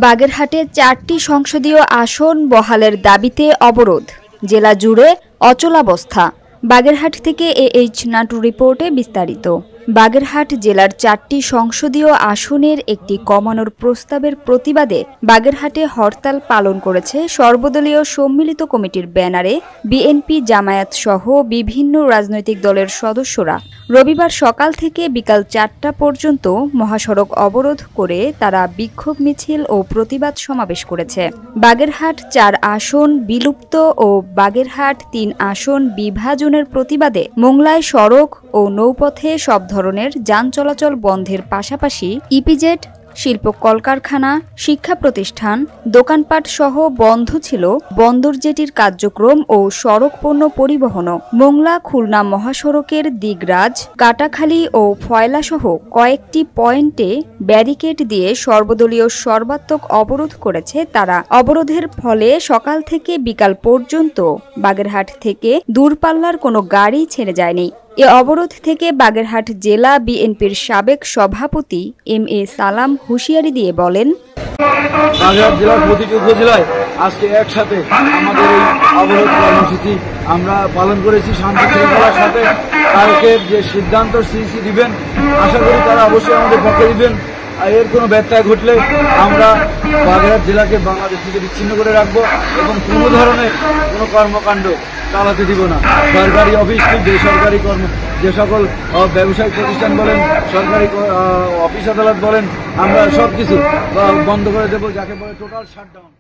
বাগেরহাটে 4টি সংসদীয় আসন বহালের দাবিতে অবরোধ, জেলা জুড়ে অচলাবস্থা। বাগেরহাট থেকে এইচ নাটু রিপোর্টে বিস্তারিত। বাগেরহাট জেলার 4টি সংসদীয় আসনের একটি কমানোর প্রস্তাবের প্রতিবাদে বাগেরহাটে হরতাল পালন করেছে সর্বদলীয় সম্মিলিত কমিটির ব্যানারে বিএনপি, জামায়াত সহ বিভিন্ন রাজনৈতিক দলের সদস্যরা। রবিবার সকাল থেকে বিকাল 4টা পর্যন্ত মহাসড়ক অবরোধ করে তারা বিক্ষোভ মিছিল ও প্রতিবাদ সমাবেশ করেছে। বাগেরহাট 4 আসন বিলুপ্ত ও বাগেরহাট 3 আসন বিভাজনের প্রতিবাদে মোংলায় সড়ক ও নৌপথে সব ধরনের যান চলাচল বন্ধের পাশাপাশি ইপিজেড, শিল্প কলকারখানা, শিক্ষা প্রতিষ্ঠান, দোকানপাট সহ বন্ধ ছিল বন্দর জেটির কার্যক্রম ও সড়ক পণ্য পরিবহনও। মোংলা খুলনা মহাসড়কের দিগরাজ, কাটাখালী ও ফয়লা সহ কয়েকটি পয়েন্টে ব্যারিকেড দিয়ে সর্বদলীয় সর্বাত্মক অবরোধ করেছে তারা। অবরোধের ফলে সকাল থেকে বিকাল পর্যন্ত বাগেরহাট থেকে দূরপাল্লার কোনো গাড়ি ছেড়ে যায়নি। এ অবরোধ থেকে বাগেরহাট জেলা বিএনপির সাবেক সভাপতি এম.এ. সালাম হুঁশিয়ারি দিয়ে বলেন, বাগেরহাট জেলার প্রতিটি উপজেলায় আজকে একসাথে আমাদের এই অবরোধ কর্মসূচি আমরা পালন করেছি শান্তি শৃঙ্খলার সাথে। কালকের যে সিদ্ধান্ত সিইসি দিবেন, আশা করি তারা অবশ্যই আমাদের পক্ষে দিবেন। এর কোনো ব্যত্যয় ঘটলে আমরা বাগেরহাট জেলাকে বাংলাদেশ থেকে বিচ্ছিন্ন করে রাখবো এবং কোনো ধরনের কোনো কর্মকাণ্ড চালাতে দিব না। সরকারি অফিস কি বেসরকারি যে সকল ব্যবসায়িক প্রতিষ্ঠান বলেন, সরকারি অফিস আদালত বলেন, আমরা সবকিছু বন্ধ করে দেবো, যাকে বলে টোটাল শাটডাউন।